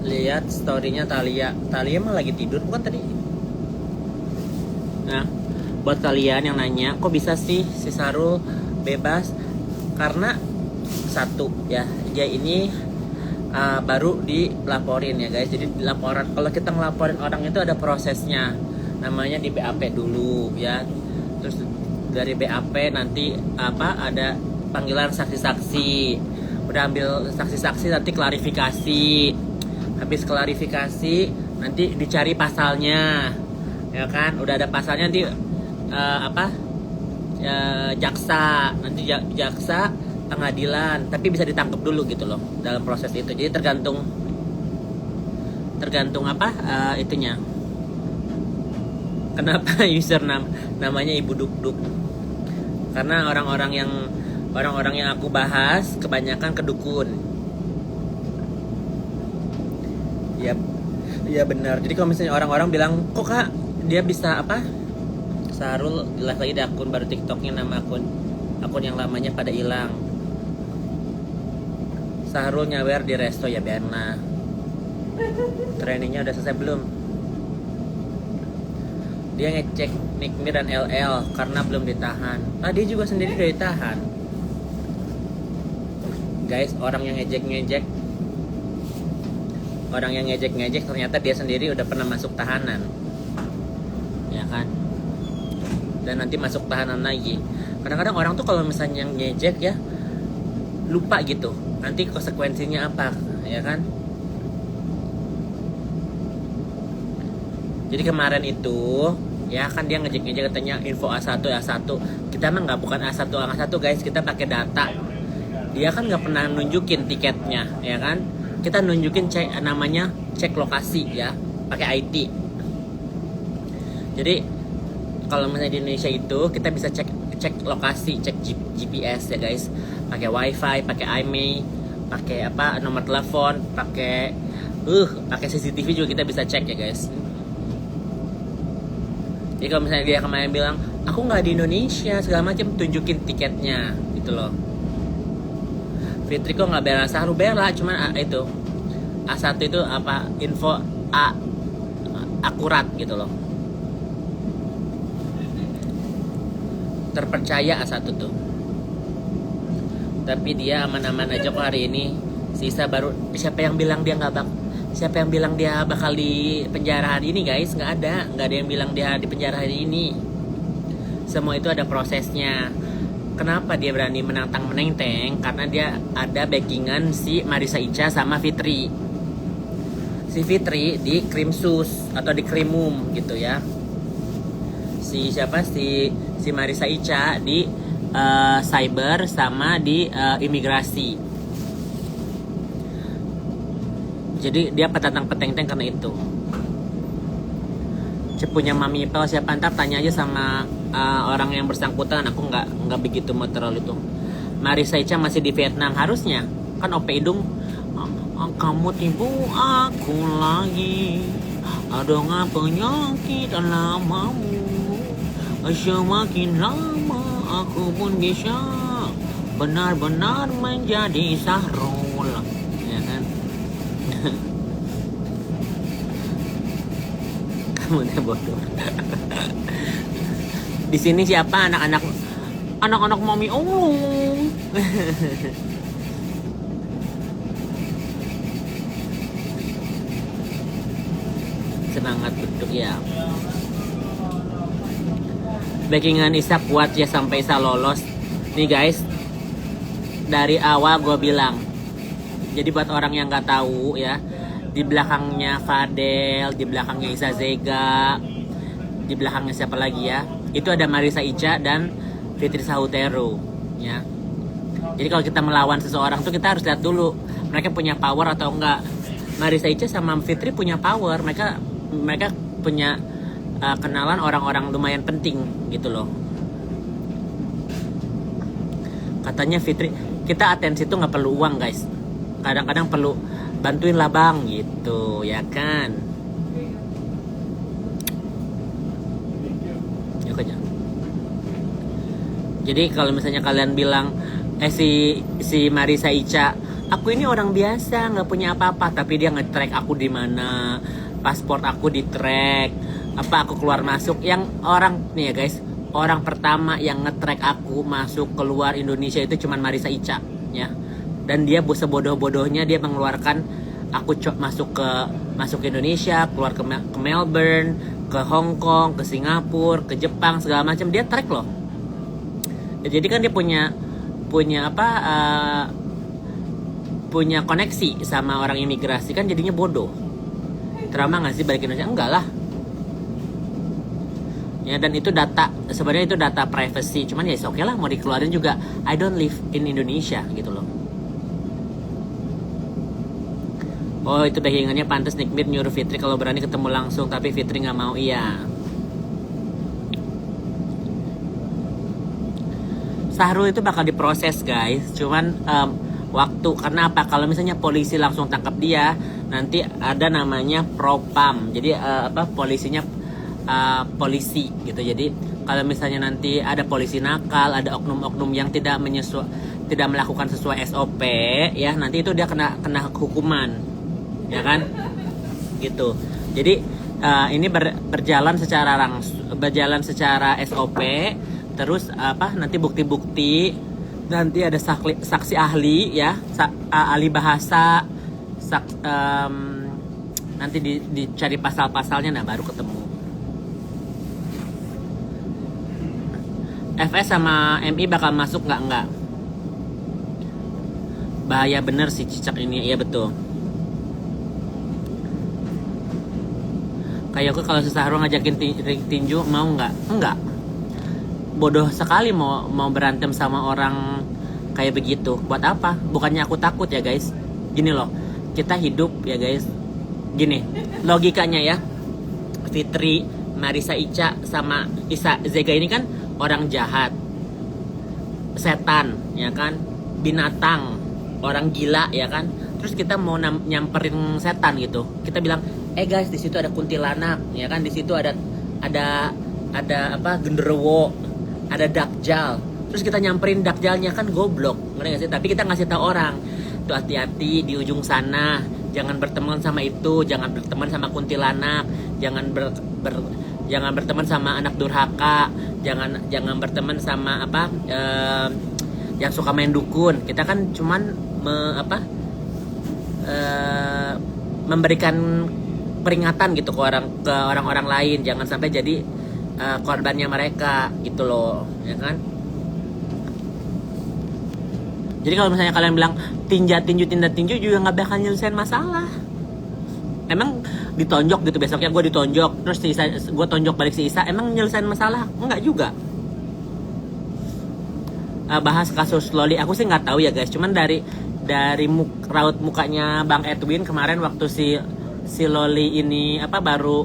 lihat storynya Thalia mah lagi tidur bukan tadi. Nah, buat kalian yang nanya kok bisa sih si Sarul bebas, karena satu ya, dia ini baru dilaporin ya guys. Jadi laporan, kalau kita ngelaporin orang itu ada prosesnya, namanya di BAP dulu ya. Terus dari BAP nanti ada panggilan saksi-saksi, udah ambil saksi-saksi nanti klarifikasi, habis klarifikasi nanti dicari pasalnya ya kan, udah ada pasalnya nanti jaksa, nanti jaksa pengadilan, tapi bisa ditangkap dulu gitu loh dalam proses itu. Jadi tergantung itunya. Kenapa user namanya Ibu Duk-Duk? Karena orang-orang yang aku bahas kebanyakan kedukun. Ya benar. Jadi kalau misalnya orang-orang bilang, kok kak dia bisa Sarul jelas lagi di akun baru TikToknya, nama akun yang lamanya pada hilang. Sarul nyawer di resto ya biarlah. Trainingnya udah selesai belum? Dia ngecek Nikmi dan LL karena belum ditahan. Dia juga sendiri udah ditahan. Guys, orang yang ngejek ternyata dia sendiri udah pernah masuk tahanan. Ya kan? Dan nanti masuk tahanan lagi. Kadang-kadang orang tuh kalau misalnya ngejek ya lupa gitu, nanti konsekuensinya apa, ya kan? Jadi kemarin itu ya kan dia ngejek katanya info A1. Kita mah bukan A1 guys, kita pakai data. Dia kan nggak pernah nunjukin tiketnya, ya kan? Kita nunjukin namanya cek lokasi ya, pakai IT. Jadi kalau misalnya di Indonesia itu kita bisa cek lokasi, cek GPS ya guys, pakai WiFi, pakai IMEI, pakai nomor telepon, pakai CCTV juga kita bisa cek ya guys. Jadi kalau misalnya dia kemarin bilang aku nggak di Indonesia segala macam, tunjukin tiketnya gitu loh. Fitri kok nggak bela Sarul, bela, cuman itu A1 itu info akurat gitu loh, terpercaya A1 tuh. Tapi dia aman-aman aja kok hari ini. Sisa baru siapa yang bilang dia bakal di penjara hari ini guys? Nggak ada yang bilang dia di penjara hari ini. Semua itu ada prosesnya. Kenapa dia berani menenteng? Karena dia ada backingan si Marissa Ica sama Fitri. Si Fitri di Krimsus atau di Krimum gitu ya. Si Marissa Ica di cyber sama di imigrasi. Jadi dia petentang-petenteng karena itu. Cepunya Mami Pel siapa, ntar tanya aja sama orang yang bersangkutan. Aku nggak begitu mau terlalu itu. Marissa Ica masih di Vietnam harusnya kan. Ope Idung, kamu tipu aku lagi, ada nggak penyakit lamamu, semakin lama aku pun bisa benar-benar menjadi Sarul, ya kan? Kamu udah bodoh. Di sini siapa anak-anak Mami Ulung? Semangat bentuk ya. Backingan Isa kuat ya sampai Isa lolos. Nih guys, dari awal gue bilang. Jadi buat orang yang nggak tahu ya, di belakangnya Fadel, di belakangnya Isa Zega, di belakangnya siapa lagi ya? Itu ada Marissa Ica dan Fitri Sahutero ya. Jadi kalau kita melawan seseorang tuh kita harus lihat dulu mereka punya power atau enggak. Marissa Ica sama Fitri punya power, mereka punya kenalan orang-orang lumayan penting gitu loh. Katanya Fitri, kita atensi tuh nggak perlu uang guys, kadang-kadang perlu bantuin lah bang gitu ya kan. Yuk aja. Jadi kalau misalnya kalian bilang si Marissa Ica aku ini orang biasa nggak punya apa-apa, tapi dia nge-track aku di mana, paspor aku di track, apa aku keluar masuk. Yang orang nih ya guys, orang pertama yang nge-track aku masuk keluar Indonesia itu cuman Marisa Ica ya, dan dia sebodoh-bodohnya dia mengeluarkan aku masuk ke Indonesia, keluar ke Melbourne, ke Hong Kong, ke Singapura, ke Jepang, segala macam dia track loh. Jadi kan dia punya apa, punya koneksi sama orang imigrasi, kan jadinya bodoh. Trauma nggak sih balik ke Indonesia? Enggak lah ya. Dan itu data, sebenarnya itu data privacy, cuman ya oke lah mau dikeluarin juga. I don't live in Indonesia gitu loh. Oh itu dahingannya pantas Nikmit nyuruh Fitri kalau berani ketemu langsung, tapi Fitri nggak mau. Iya, Sahrul itu bakal diproses guys, cuman waktu. Karena apa? Kalau misalnya polisi langsung tangkap dia, nanti ada namanya propam. Jadi polisinya polisi gitu. Jadi kalau misalnya nanti ada polisi nakal, ada oknum-oknum yang tidak melakukan sesuai SOP ya, nanti itu dia kena hukuman ya kan gitu. Jadi ini berjalan secara SOP. Terus nanti bukti-bukti, nanti ada saksi ahli ya, ahli bahasa, nanti dicari pasal-pasalnya, nah baru ketemu. FS sama MI bakal masuk nggak? Bahaya bener si cicak ini, iya betul. Kayak aku kalau Sahrul ngajakin tinju mau nggak? Enggak. Bodoh sekali mau berantem sama orang kayak begitu. Buat apa? Bukannya aku takut ya guys. Gini loh, kita hidup ya guys. Gini, logikanya ya. Fitri, Marisa Ica sama Isa Zega ini kan orang jahat, setan ya kan, binatang, orang gila ya kan. Terus kita mau nyamperin setan gitu. Kita bilang, guys di situ ada kuntilanak ya kan, di situ ada genderuwo, ada dakjal. Terus kita nyamperin dakjalnya, kan goblok, ngerti gak sih? Tapi kita ngasih tahu orang tuh, hati-hati di ujung sana, jangan berteman sama itu, jangan berteman sama kuntilanak, jangan berteman sama anak durhaka, jangan berteman sama yang suka main dukun. Kita kan cuman memberikan peringatan gitu ke orang-orang lain, jangan sampai jadi korbannya mereka gitu loh ya kan. Jadi kalau misalnya kalian bilang tinju juga nggak bakal nyelesain masalah. Emang ditonjok gitu, besoknya gue ditonjok, terus si Isa, gue tonjok balik si Isa, emang nyelesain masalah? Enggak juga. Bahas kasus Loli, aku sih nggak tahu ya guys, cuman dari raut mukanya Bang Edwin kemarin waktu si Loli ini baru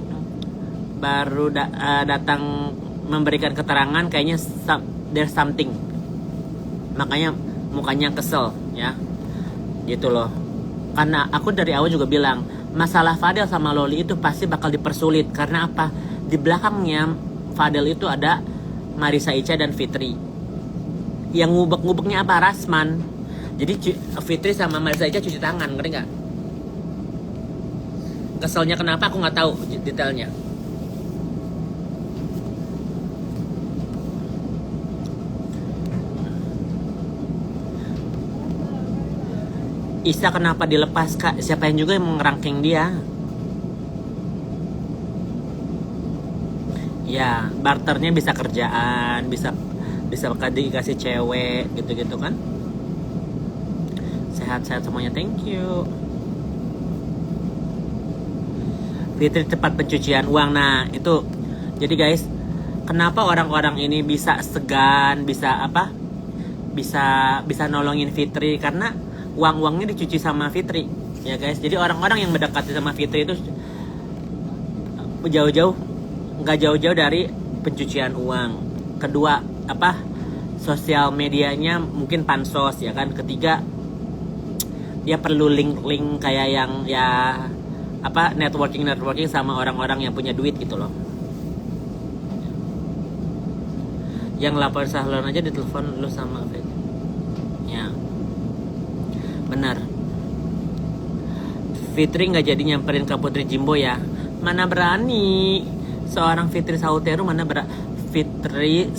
datang memberikan keterangan, kayaknya there's something, makanya mukanya kesel ya gitu loh. Karena aku dari awal juga bilang masalah Fadel sama Loli itu pasti bakal dipersulit. Karena apa? Di belakangnya Fadel itu ada Marisa Ica dan Fitri. Yang ngubek-ngubeknya apa? Rasman. Jadi Fitri sama Marisa Ica cuci tangan, ngerti nggak? Keselnya kenapa aku nggak tahu detailnya. Isa kenapa dilepas kak? Siapa yang juga yang ngerangking dia? Ya barternya bisa kerjaan, bisa dikasih cewek gitu-gitu kan. Sehat-sehat semuanya, thank you. Fitri cepat pencucian uang. Nah itu, jadi guys, kenapa orang-orang ini bisa segan, bisa nolongin Fitri? Karena uangnya dicuci sama Fitri ya guys. Jadi orang-orang yang mendekati sama Fitri itu nggak jauh-jauh dari pencucian uang. Kedua sosial medianya mungkin pansos ya kan. Ketiga, dia perlu link kayak yang networking sama orang-orang yang punya duit gitu loh. Yang lapor Sahlon aja ditelepon lu sama Fitri ya. Benar. Fitri nggak jadi nyamperin Kak Putri Jimbo ya. Mana berani. Seorang Fitri Salhuteru mana Fitri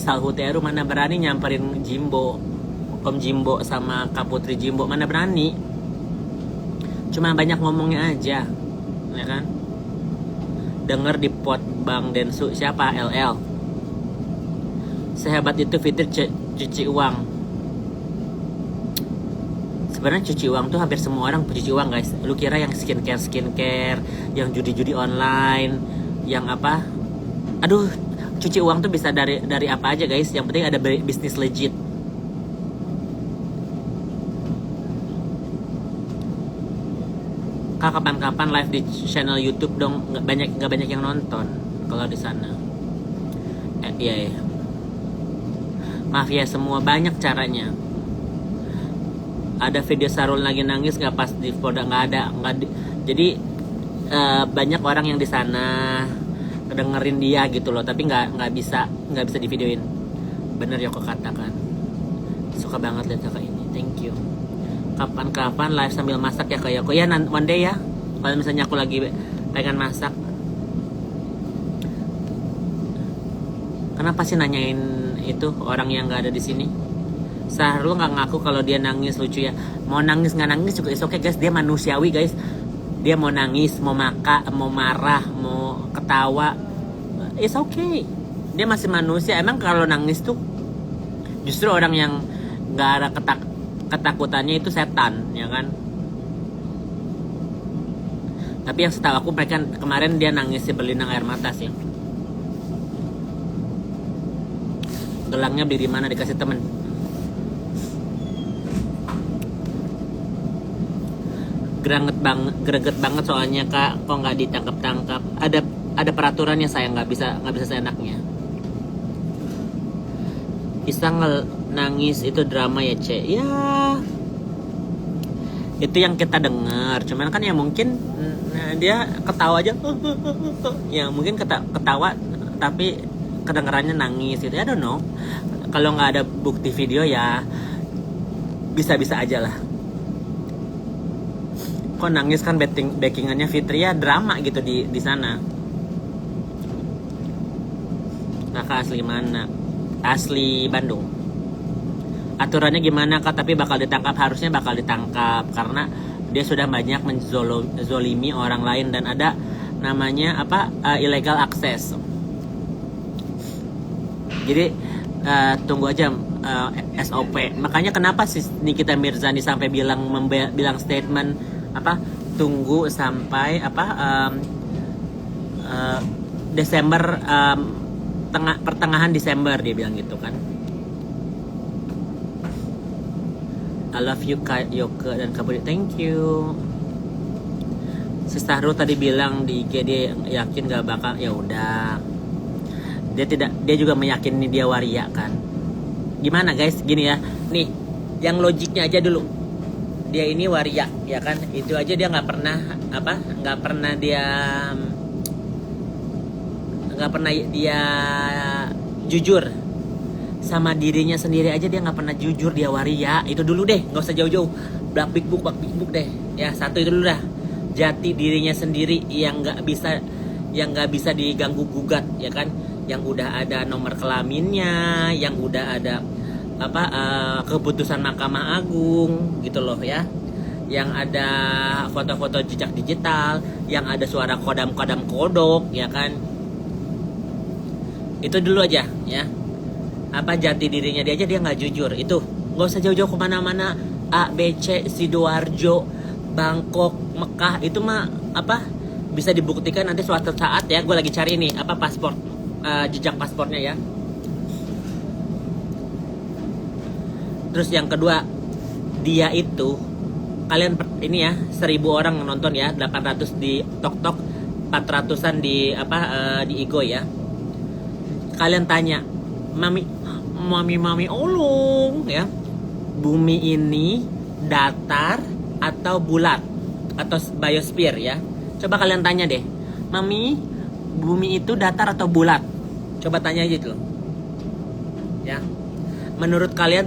Salhuteru mana berani nyamperin Jimbo, Om Jimbo sama Kak Putri Jimbo, mana berani. Cuma banyak ngomongnya aja, ya kan? Denger di pot Bang Densu siapa LL. Sehebat itu Fitri cuci uang. Sebenarnya cuci uang tuh hampir semua orang cuci uang guys. Lu kira yang skincare, yang judi online, yang apa? Aduh, cuci uang tuh bisa dari apa aja guys. Yang penting ada bisnis legit. Kak, kapan-kapan live di channel YouTube dong. Nggak banyak yang nonton kalau di sana. Iya. Maaf ya semua, banyak caranya. Ada video Sarul lagi nangis nggak pas di Polda, nggak ada. Jadi banyak orang yang di sana dengerin dia gitu loh, tapi nggak bisa di videoin. Bener ya kok katakan. Suka banget lihat kakak ini, thank you. Kapan-kapan live sambil masak ya kayak aku ya, one day ya. Kalau misalnya aku lagi pengen masak. Kenapa sih nanyain itu orang yang nggak ada di sini? Sahrul nggak ngaku kalau dia nangis lucu ya. Mau nangis nggak nangis juga is okay guys. Dia manusiawi guys. Dia mau nangis, mau marah, mau ketawa, it's okay. Dia masih manusia. Emang kalau nangis tuh justru orang yang nggak ada ketakutannya itu setan, ya kan? Tapi yang setahu aku mereka kemarin dia nangis berlinang air mata sih. Gelangnya beli di mana, dikasih temen. Greget banget soalnya kak, kok nggak ditangkap. Ada peraturannya, saya nggak bisa seenaknya. Pisang nangis itu drama ya cek ya, itu yang kita dengar. Cuman kan ya mungkin dia ketawa aja ya mungkin ketawa tapi kedengarannya nangis gitu, I don't know. Kalau nggak ada bukti video ya bisa-bisa aja lah. Kok nangis kan backingannya Fitri ya, drama gitu di sana. Kakak asli mana? Asli Bandung. Aturannya gimana kak? Tapi harusnya bakal ditangkap karena dia sudah banyak menzolimi orang lain dan ada namanya apa illegal access. Jadi tunggu aja SOP. Makanya kenapa sih Nikita Mirzani sampai bilang statement apa tunggu sampai Desember, pertengahan Desember dia bilang gitu kan. I love you Kak Yoke dan Kak Budi, thank you. Si Sahrul tadi bilang di IG dia yakin gak bakal, ya udah. Dia juga meyakini dia waria kan. Gimana guys? Gini ya. Nih, yang logiknya aja dulu. Dia ini waria, ya kan? Itu aja dia nggak pernah dia jujur sama dirinya sendiri aja. Dia nggak pernah jujur dia waria. Itu dulu deh, nggak usah jauh-jauh. Bak big book deh. Ya satu itu dulu dah. Jati dirinya sendiri yang nggak bisa diganggu gugat, ya kan? Yang udah ada nomor kelaminnya, yang udah ada keputusan Mahkamah Agung gitu loh ya, yang ada foto-foto jejak digital, yang ada suara kodam kodok, ya kan? Itu dulu aja ya. Jati dirinya dia aja dia nggak jujur. Itu nggak usah jauh-jauh kemana-mana. A, B, C, Sidoarjo, Bangkok, Mekah, itu mah bisa dibuktikan nanti suatu saat ya. Gue lagi cari nih paspor, jejak paspornya ya. Terus yang kedua, dia itu kalian ini ya 1.000 orang nonton ya, 800 di TokTok, 400-an di di Igo ya. Kalian tanya, mami olong ya, bumi ini datar atau bulat atau biosphere ya. Coba kalian tanya deh, mami, bumi itu datar atau bulat? Coba tanya aja itu ya. Menurut kalian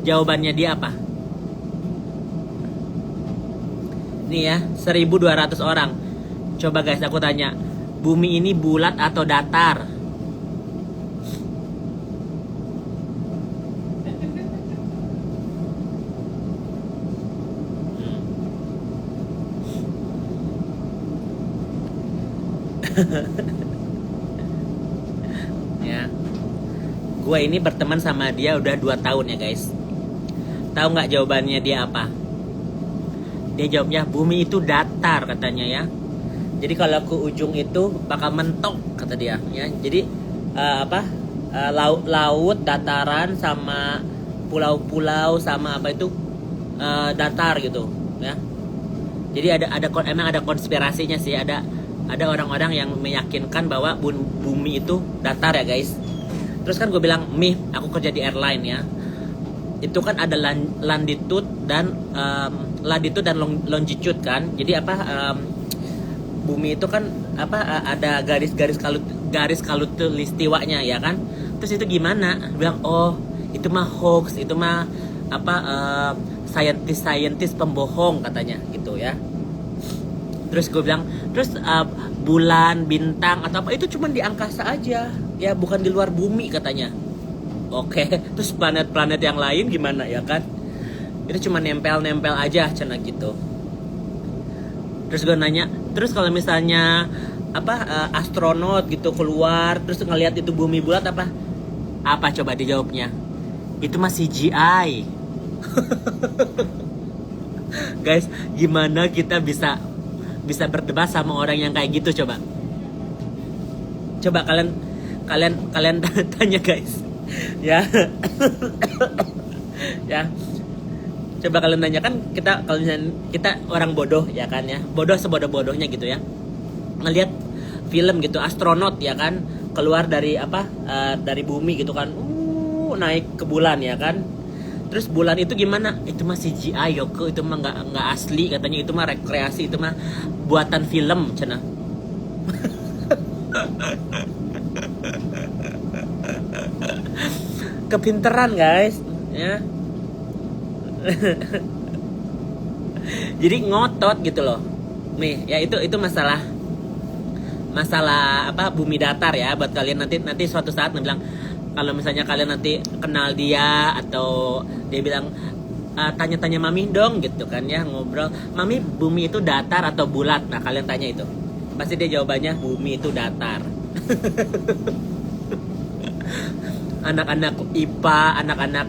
jawabannya dia apa? Nih ya, 1.200 orang. Coba guys, aku tanya, bumi ini bulat atau datar? Ya, gue ini berteman sama dia udah 2 tahun ya guys. Tahu nggak jawabannya dia apa? Dia jawabnya bumi itu datar katanya ya. Jadi kalau ke ujung itu bakal mentok kata dia ya. Jadi laut, dataran sama pulau-pulau sama apa itu datar gitu ya. Jadi emang ada konspirasinya sih, ada orang-orang yang meyakinkan bahwa bumi itu datar ya guys. Terus kan gue bilang, "Mih, aku kerja di airline ya. Itu kan ada longitude dan longitude kan. Jadi bumi itu kan ada garis kalutulistiwanya ya kan. Terus itu gimana?" Bilang, "Oh, itu mah hoax, itu mah saintis pembohong katanya gitu ya." Terus gue bilang, terus bulan, bintang atau apa itu cuma di angkasa aja ya, bukan di luar bumi katanya. Oke, terus planet-planet yang lain gimana ya kan? Itu cuma nempel-nempel aja cina gitu. Terus gue nanya, terus kalau misalnya astronot gitu keluar terus ngelihat itu bumi bulat apa coba dijawabnya? Itu mah CGI. Guys, gimana kita bisa berdebat sama orang yang kayak gitu coba? Coba kalian tanya guys. Ya. Ya. Coba kalian tanya kan kita orang bodoh ya kan ya. Bodoh sebodoh-bodohnya gitu ya. Ngelihat film gitu astronot ya kan keluar dari dari bumi gitu kan. Naik ke bulan ya kan. Terus bulan itu gimana? Itu mah CGI Yoko, itu mah nggak asli katanya, itu mah rekreasi, itu mah buatan film cina. Kepinteran guys ya. Jadi ngotot gitu loh. Nih ya, itu masalah bumi datar ya, buat kalian nanti suatu saat bilang, kalau misalnya kalian nanti kenal dia atau dia bilang tanya-tanya mami dong gitu kan ya, ngobrol, "Mami, bumi itu datar atau bulat?" Nah kalian tanya itu, pasti dia jawabannya bumi itu datar. Anak-anak IPA, anak-anak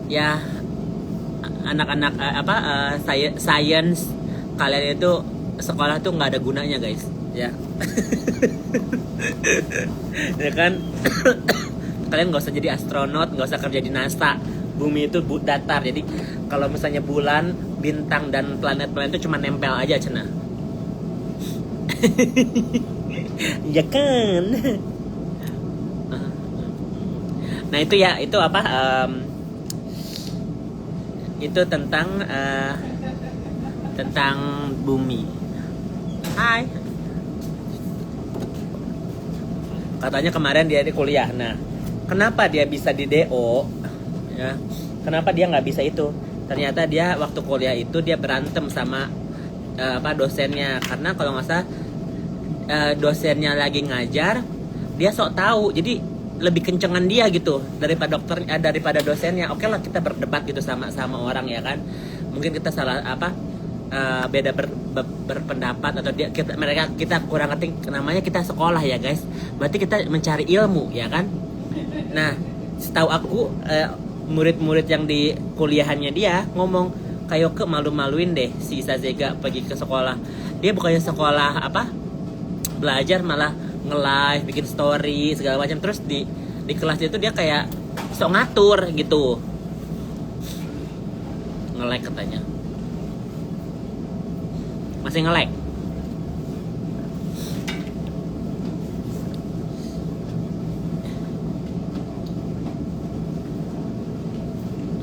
ya anak-anak science, kalian itu sekolah tuh nggak ada gunanya guys ya. Ya kan. Kalian nggak usah jadi astronot, nggak usah kerja di NASA. Bumi itu datar. Jadi kalau misalnya bulan, bintang dan planet-planet itu cuma nempel aja cina. Ya kan. Nah itu ya, itu itu tentang bumi. Hai. Katanya kemarin dia di kuliah. Nah, kenapa dia bisa di DO? Ya, kenapa dia nggak bisa itu? Ternyata dia waktu kuliah itu dia berantem sama dosennya, karena kalau nggak salah dosennya lagi ngajar, dia sok tahu, jadi lebih kencengan dia gitu daripada dosennya. Oke lah, kita berdebat gitu sama orang ya kan. Mungkin kita salah beda berpendapat atau kita kurang ngerti, namanya kita sekolah ya guys, berarti kita mencari ilmu ya kan. Nah setahu aku murid-murid yang di kuliahannya dia ngomong, "Kayak malu-maluin deh si Isazega pergi ke sekolah, dia bukannya sekolah belajar, malah nge-live, bikin story segala macam, terus di kelas itu dia kayak sok ngatur gitu, nge-like katanya." Masih nge-lag.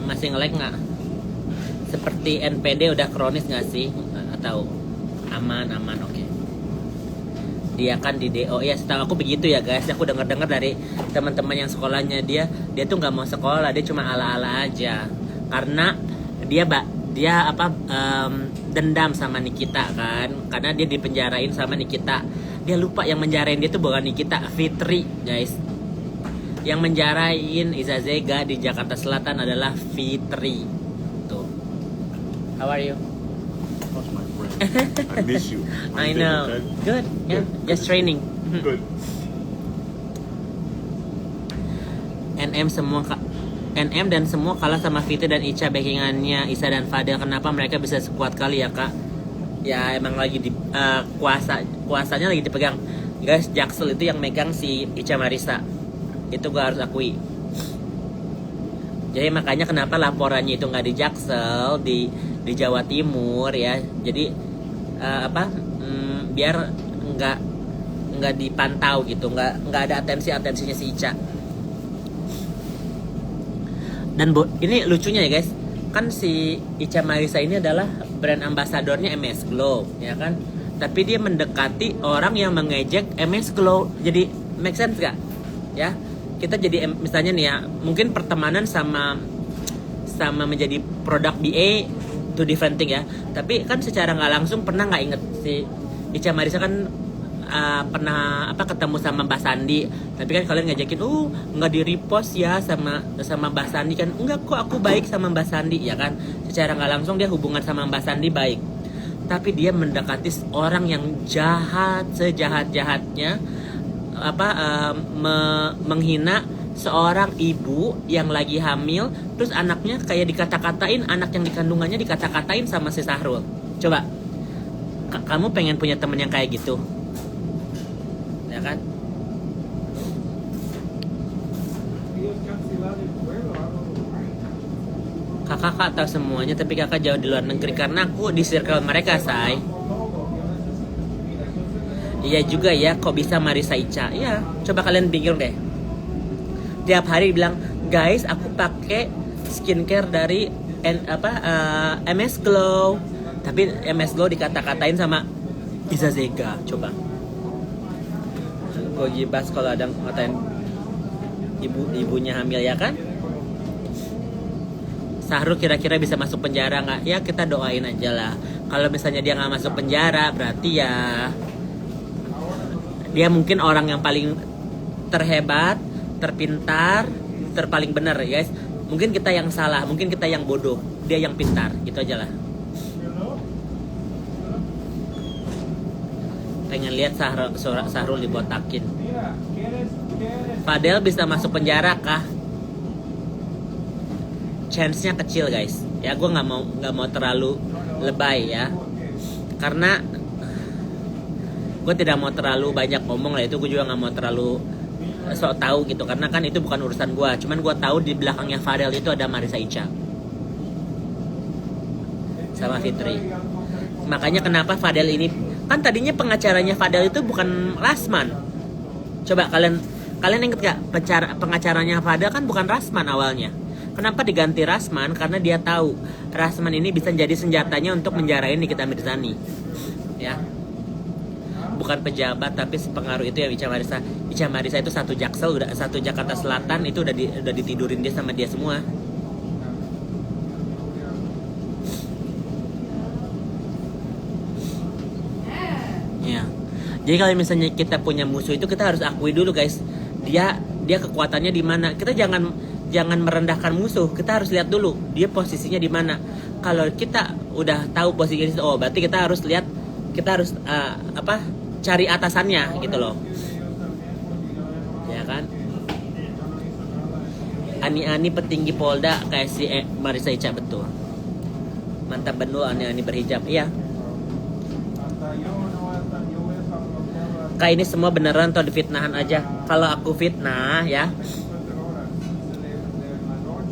Masih nge-lag nggak? Seperti NPD udah kronis nggak sih? Atau aman? Oke. Dia kan di DO ya, setahu aku begitu ya guys. Aku dengar dari teman-teman yang sekolahnya dia tuh nggak mau sekolah, dia cuma ala-ala aja. Karena dia apa dendam sama Nikita kan, karena dia dipenjarain sama Nikita. Dia lupa yang menjarain dia tuh bukan Nikita, Fitri guys. Yang menjarain Iza Zega di Jakarta Selatan adalah Fitri. Tuh. How are you? How's my friend? I miss you. I know. Okay? Good. Yeah. Just training. Good. NM semua NM dan semua kalah sama Fitri dan Ica backingannya Isa dan Fadel. Kenapa mereka bisa sekuat kali ya kak? Ya emang lagi di kuasanya lagi dipegang guys. Jaksel itu yang megang si Ica Marisa, itu gue harus akui. Jadi makanya kenapa laporannya itu nggak di Jaksel, di Jawa Timur ya. Jadi biar nggak dipantau gitu, nggak ada atensinya si Ica. Dan ini lucunya ya guys, kan si Ica Marisa ini adalah brand ambasadornya MS Glow ya kan, tapi dia mendekati orang yang mengejek MS Glow. Jadi make sense gak ya? Kita jadi misalnya nih ya, mungkin pertemanan sama menjadi produk BA itu different thing ya, tapi kan secara nggak langsung pernah nggak inget si Ica Marisa kan pernah ketemu sama Mbak Sandi, tapi kan kalian ngajakin nggak di repost ya sama Mbak Sandi kan. Enggak kok, aku baik sama Mbak Sandi ya kan. Secara nggak langsung dia hubungan sama Mbak Sandi baik, tapi dia mendekati orang yang jahat, sejahat-jahatnya menghina seorang ibu yang lagi hamil, terus anaknya kayak dikata-katain, anak yang dikandungannya dikata-katain sama si Sahrul. Coba kamu pengen punya temen yang kayak gitu ya kan? Kakak tahu semuanya, tapi kakak jauh di luar negeri karena aku di circle mereka, say. Iya juga ya, kok bisa Marisa Ica? Iya, coba kalian pikir deh. Tiap hari bilang, guys, aku pakai skincare dari MS Glow, tapi MS Glow dikata-katain sama Iza Zega. Coba gue gibas kalau ada ngatain ibunya hamil ya kan. Sahrul kira-kira bisa masuk penjara nggak? Ya kita doain aja lah. Kalau misalnya dia nggak masuk penjara, berarti ya dia mungkin orang yang paling terhebat, terpintar, terpaling benar ya guys. Mungkin kita yang salah, mungkin kita yang bodoh, dia yang pintar, gitu aja lah. Pengen lihat Sahrul dibotakin. Fadel bisa masuk penjara kah? Chance-nya kecil guys. Ya gue nggak mau terlalu lebay ya, karena gue tidak mau terlalu banyak ngomong lah. Itu gue juga nggak mau terlalu sok tahu gitu, karena kan itu bukan urusan gue. Cuman gue tahu di belakangnya Fadel itu ada Marisa Ica sama Fitri. Makanya kenapa Fadel ini, kan tadinya pengacaranya Fadel itu bukan Rasman. Coba kalian inget gak, pengacaranya Fadel kan bukan Rasman awalnya. Kenapa diganti Rasman? Karena dia tahu Rasman ini bisa jadi senjatanya untuk menjarain Nikita Mirzani ya. Bukan pejabat, tapi sepengaruh itu ya Ica Marisa. Ica Marisa itu satu Jaksel, satu Jakarta Selatan itu udah ditidurin dia sama dia semua. Ya. Jadi kalau misalnya kita punya musuh itu kita harus akui dulu guys, dia kekuatannya di mana. Kita jangan merendahkan musuh. Kita harus lihat dulu dia posisinya di mana. Kalau kita udah tahu posisinya, berarti kita harus lihat, kita harus cari atasannya gitu loh. Ya kan? Ani petinggi Polda kayak si Marisa Ica, betul. Mantap betul Ani berhijab. Iya. Kak, ini semua beneran atau difitnahan aja? Kalau aku fitnah ya,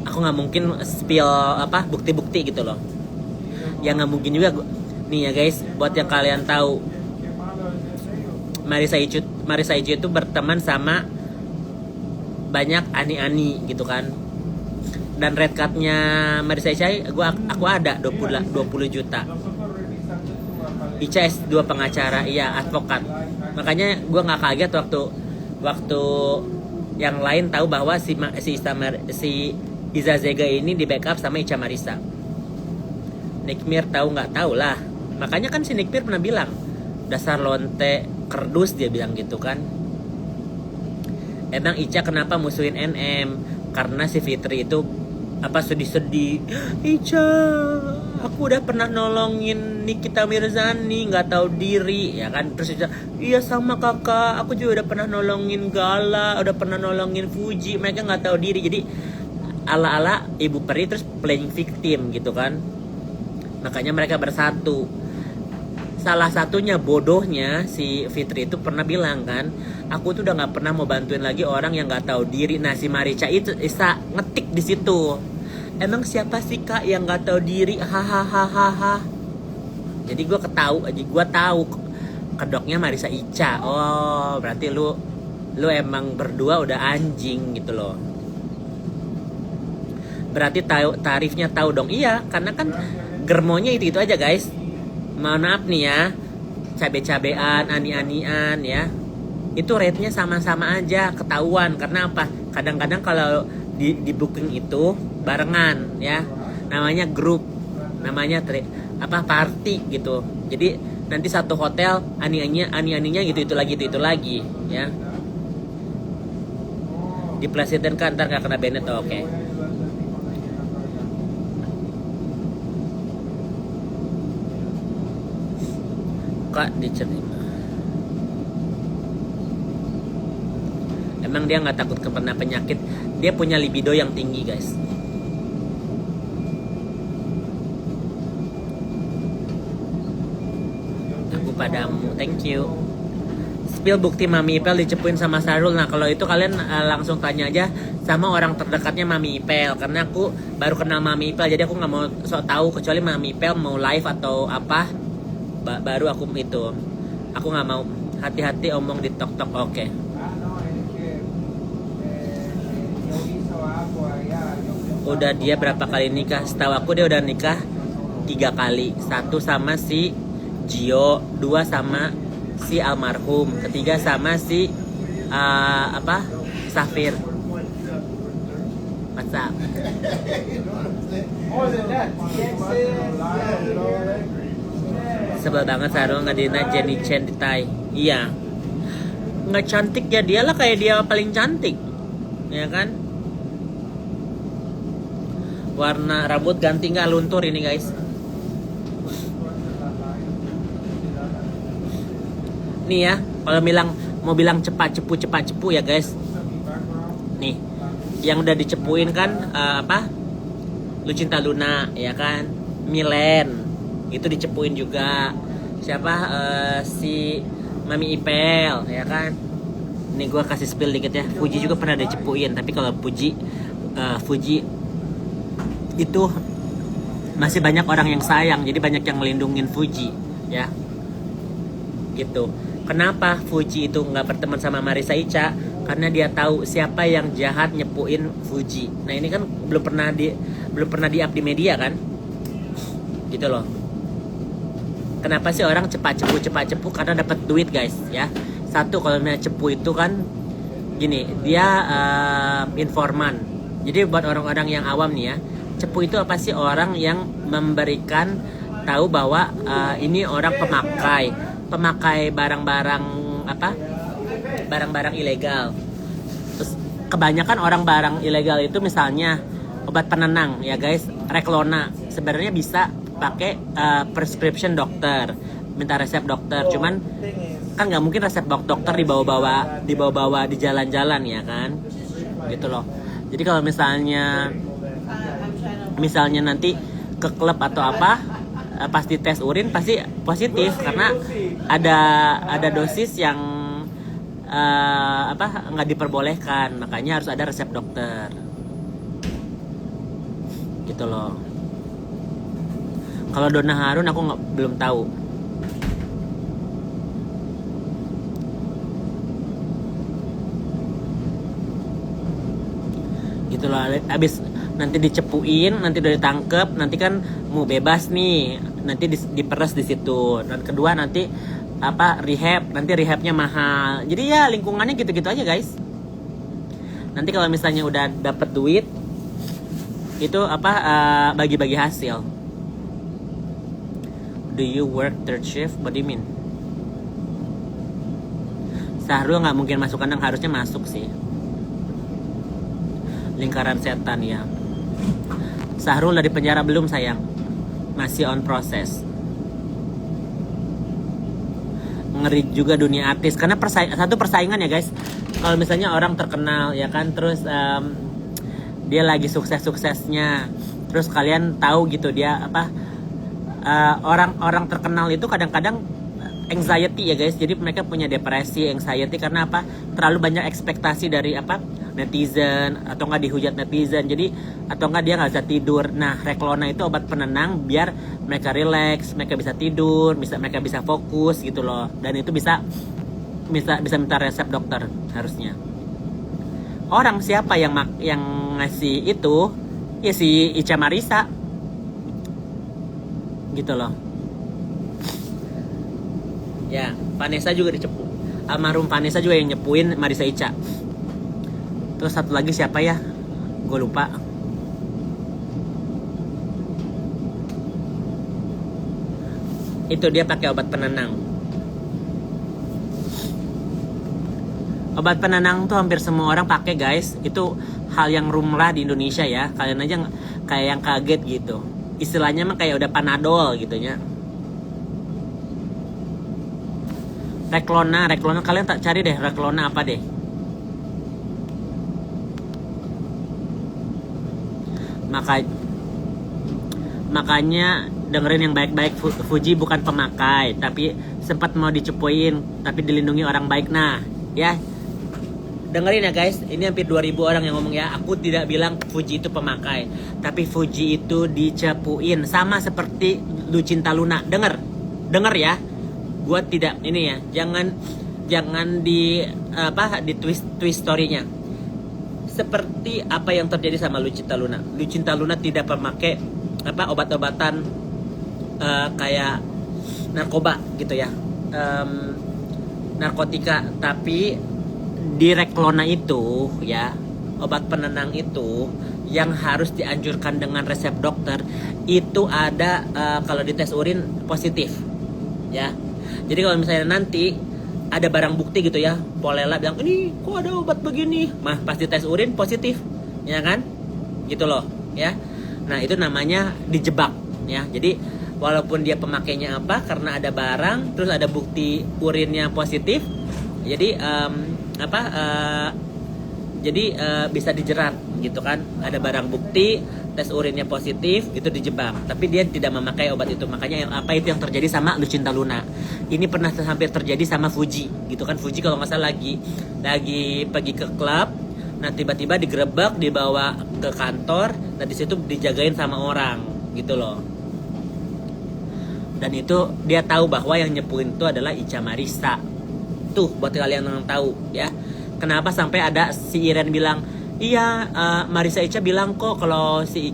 aku nggak mungkin spill bukti-bukti gitu loh. Ya nggak mungkin juga. Nih ya guys, buat yang kalian tahu, Marisa Ica itu berteman sama banyak ani-ani gitu kan. Dan red cardnya Marisa Ica aku ada 20 juta. Ica S2 pengacara, iya advokat. Makanya gue nggak kaget waktu yang lain tahu bahwa si Iza Zega ini di backup sama Ica Marisa. Nikmir tahu nggak tahu lah. Makanya kan si Nikmir pernah bilang, dasar lonte kerdus, dia bilang gitu kan. Emang Ica kenapa musuhin NM? Karena si Fitri itu apa sedih-sedih. Ica, aku udah pernah nolongin Nikita Mirzani, nggak tahu diri ya kan. Terus Ica, iya sama kakak, aku juga udah pernah nolongin Gala, udah pernah nolongin Fuji, mereka nggak tahu diri. Jadi ala-ala Ibu Peri terus playing victim gitu kan. Makanya mereka bersatu. Salah satunya bodohnya si Fitri itu pernah bilang kan, aku tuh udah nggak pernah mau bantuin lagi orang yang nggak tahu diri. Nah si Marica itu bisa ngetik di situ. Emang siapa sih kak yang nggak tahu diri? Hahaha. Jadi gue tahu kedoknya Marisa Ica. Oh berarti lu emang berdua udah anjing gitu loh. Berarti tarifnya tahu dong. Iya, karena kan germonya itu aja guys. Mohon maaf nih ya, cabe-cabean, ani-anian ya, itu rate-nya sama-sama aja, ketahuan. Karena apa? Kadang-kadang kalau di booking itu barengan ya, namanya grup, namanya party gitu. Jadi nanti satu hotel ani-aninya gitu lagi ya. Di presiden kan ntar gak kena Bennett. Oke. Kak dicerita. Emang dia nggak takut kena penyakit? Dia punya libido yang tinggi guys. Aku padamu, thank you. Spill bukti Mami Ipel dicepuin sama Sarul. Nah kalau itu kalian langsung tanya aja sama orang terdekatnya Mami Ipel. Karena aku baru kenal Mami Ipel, jadi aku nggak mau sok tahu kecuali Mami Ipel mau live atau apa. Baru aku nggak mau. Hati-hati omong di tok-tok. Oke. Udah dia berapa kali nikah? Setahu aku dia udah nikah 3 kali. 1 sama si Gio, 2 sama si almarhum, 3 sama si Safir. What's up? Sebel banget Sarul ngedina Jenny Chen di Thai. Iya, nggak cantik ya, dia lah kayak dia paling cantik ya kan. Warna rambut ganti nggak luntur ini guys. Nih ya, kalau mau bilang cepat cepu ya guys. Nih, yang udah dicepuin kan Lucinta Luna ya kan, Milen itu dicepuin juga. Siapa si Mami Ipel ya kan. Ini gue kasih spill dikit ya. Fuji juga pernah dicepuin, tapi kalau Fuji itu masih banyak orang yang sayang, jadi banyak yang melindungin Fuji ya gitu. Kenapa Fuji itu nggak berteman sama Marisa Ica? Karena dia tahu siapa yang jahat nyepuin Fuji. Nah ini kan belum pernah di up di media kan, gitu loh. Kenapa sih orang cepat cepu? Karena dapat duit guys ya. Satu, kalau cepu itu kan gini, dia informan. Jadi buat orang-orang yang awam nih ya, cepu itu apa sih? Orang yang memberikan tahu bahwa ini orang pemakai barang-barang ilegal. Terus kebanyakan orang barang ilegal itu misalnya obat penenang ya guys, Reklona. Sebenarnya bisa pakai prescription dokter, minta resep dokter. Cuman kan nggak mungkin resep dokter dibawa-bawa di jalan-jalan ya kan, gitu loh. Jadi kalau misalnya nanti ke klub atau apa, pasti tes urin pasti positif karena ada dosis yang nggak diperbolehkan. Makanya harus ada resep dokter, gitu loh. Kalau Donna Harun aku belum tahu. Gitu loh. Abis nanti dicepuin, nanti udah ditangkep, nanti kan mau bebas nih, nanti diperes di situ. Dan kedua nanti rehab, nanti rehabnya mahal. Jadi ya lingkungannya gitu-gitu aja guys. Nanti kalau misalnya udah dapet duit, itu bagi-bagi hasil. Do you work third shift? What do you mean? Sahrul nggak mungkin masuk kandang, harusnya masuk sih. Lingkaran setan ya. Sahrul dari penjara belum sayang, masih on proses. Ngeri juga dunia artis karena satu persaingan ya guys. Kalau misalnya orang terkenal ya kan, terus dia lagi sukses-suksesnya, terus kalian tahu gitu dia apa, orang-orang terkenal itu kadang-kadang anxiety ya guys. Jadi mereka punya depresi, anxiety karena apa? Terlalu banyak ekspektasi dari apa? Netizen, atau nggak dihujat netizen, jadi atau nggak dia nggak bisa tidur. Nah, Reklona itu obat penenang biar mereka relax, mereka bisa tidur, mereka bisa fokus gitu loh. Dan itu bisa minta resep dokter harusnya. Orang siapa yang ngasih itu? Ya si Ica Marisa gitu loh. Ya, Vanessa juga dicepu. Almarhum Vanessa juga yang nyepuin Marisa Ica. Terus satu lagi siapa ya? Gue lupa. Itu dia pakai obat penenang. Obat penenang tuh hampir semua orang pakai guys. Itu hal yang lumrah di Indonesia ya. Kalian aja kayak yang kaget gitu. Istilahnya mah kayak udah Panadol gitu ya. Reklona kalian tak cari deh Reklona apa deh. Makanya dengerin yang baik-baik. Fuji bukan pemakai, tapi sempat mau dicepuin, tapi dilindungi orang baik. Nah ya, dengerin ya guys, ini hampir 2000 orang yang ngomong ya. Aku tidak bilang Fuji itu pemakai, tapi Fuji itu dicepuin. Sama seperti Lucinta Luna. Denger ya. Gue tidak ini ya, jangan di twist story-nya. Seperti apa yang terjadi sama Lucinta Luna. Lucinta Luna tidak memakai obat-obatan kayak narkoba gitu ya, narkotika, tapi di Reklona itu ya, obat penenang itu yang harus dianjurkan dengan resep dokter itu ada kalau dites urin positif ya. Jadi kalau misalnya nanti ada barang bukti gitu ya, Polela bilang ini kok ada obat begini, mah pasti tes urin positif ya kan, gitu loh ya. Nah itu namanya dijebak ya. Jadi walaupun dia pemakainya apa, karena ada barang terus ada bukti urinnya positif, jadi bisa dijerat gitu kan. Ada barang bukti, tes urinnya positif, itu dijebak. Tapi dia tidak memakai obat itu. Makanya itu yang terjadi sama Lucinta Luna. Ini pernah hampir terjadi sama Fuji gitu kan. Fuji kalau nggak salah lagi pergi ke klub, nah tiba-tiba digerebek, dibawa ke kantor, nah di situ dijagain sama orang gitu loh. Dan itu dia tahu bahwa yang nyepuin itu adalah Ica Marisa. Tuh buat kalian yang tahu ya. Kenapa sampai ada si Iren bilang, iya Marisa Ica bilang kok kalau si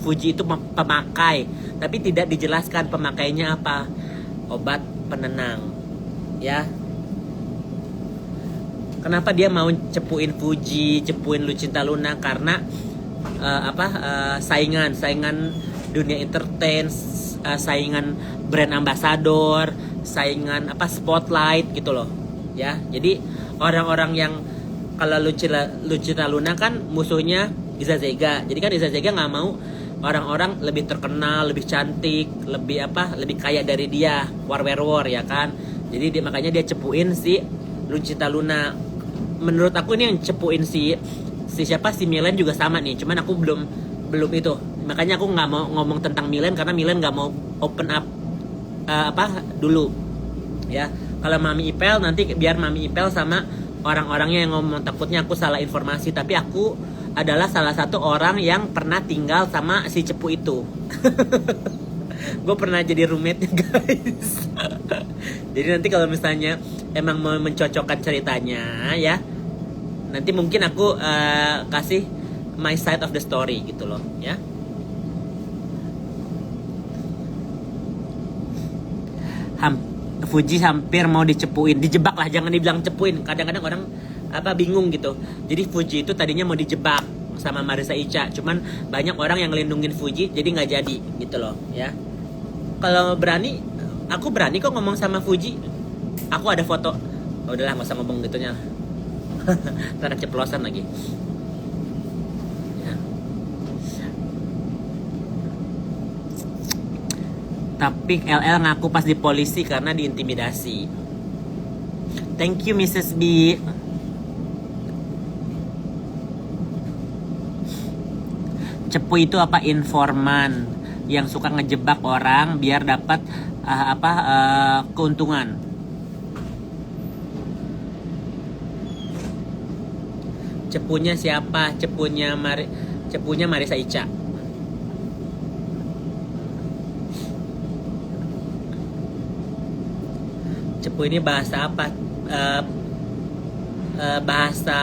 Fuji itu pemakai, tapi tidak dijelaskan pemakainya apa. Obat penenang ya. Kenapa dia mau cepuin Fuji, cepuin Lucinta Luna? Karena saingan dunia entertain, saingan brand ambassador, saingan spotlight gitu loh ya. Jadi orang-orang yang kalau Lucinta Luna kan musuhnya Iza Zega. Jadi kan Iza Zega nggak mau orang-orang lebih terkenal, lebih cantik, lebih kaya dari dia, war ya kan. Jadi makanya dia cepuin si Lucinta Luna. Menurut aku ini yang cepuin si Milen juga sama nih. Cuman aku belum itu. Makanya aku nggak mau ngomong tentang Milen karena Milen nggak mau open up dulu ya. Kalau Mami Ipel nanti biar Mami Ipel sama orang-orangnya yang ngomong, takutnya aku salah informasi. Tapi aku adalah salah satu orang yang pernah tinggal sama si cepu itu. Gue pernah jadi roommate-nya guys. Jadi nanti kalau misalnya emang mau mencocokkan ceritanya ya, nanti mungkin aku kasih my side of the story gitu loh ya. Fuji hampir mau dicepuin, dijebak lah, jangan dibilang cepuin. Kadang-kadang orang bingung gitu. Jadi Fuji itu tadinya mau dijebak sama Marisa Ica, cuman banyak orang yang ngelindungin Fuji, jadi nggak jadi gitu loh ya. Kalau berani Aku berani kok ngomong sama Fuji. Aku ada foto. Oh, udahlah, nggak usah ngomong gitunya. Ntar keceplosan lagi. Ya. Tapi LL ngaku pas di polisi karena diintimidasi. Thank you Mrs. B. Cepu itu apa? Informan yang suka ngejebak orang biar dapat keuntungan. Cepunya siapa? Cepunya Marisa Ica. Cepu ini bahasa apa? Bahasa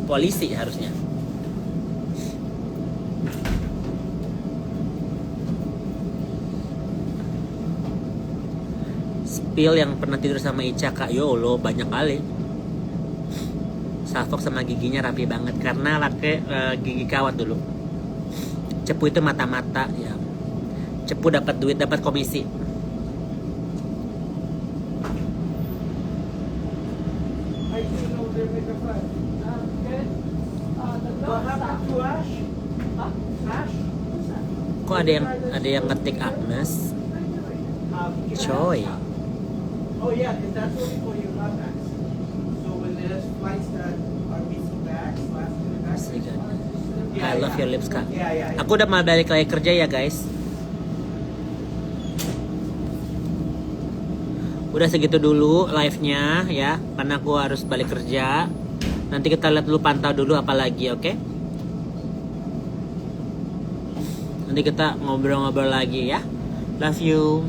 polisi harusnya. Spill yang pernah tidur sama Ica, Kak. Yo lo banyak kali. Salfok sama giginya rapi banget karena pakai gigi kawat dulu. Cepu itu mata-mata ya. Cepu dapat duit, dapat komisi. Kok ada yang ngetik Agnes? Coy. Oh yeah, because that's only for your contacts. So when there's flights that are missing bags, last minute bags. I love your lips, Kak. Yeah. Aku udah mau balik lagi kerja ya guys. Udah segitu dulu live-nya ya, karena aku harus balik kerja. Nanti kita lihat dulu, pantau dulu apa lagi, oke? Nanti kita ngobrol-ngobrol lagi ya. Love you.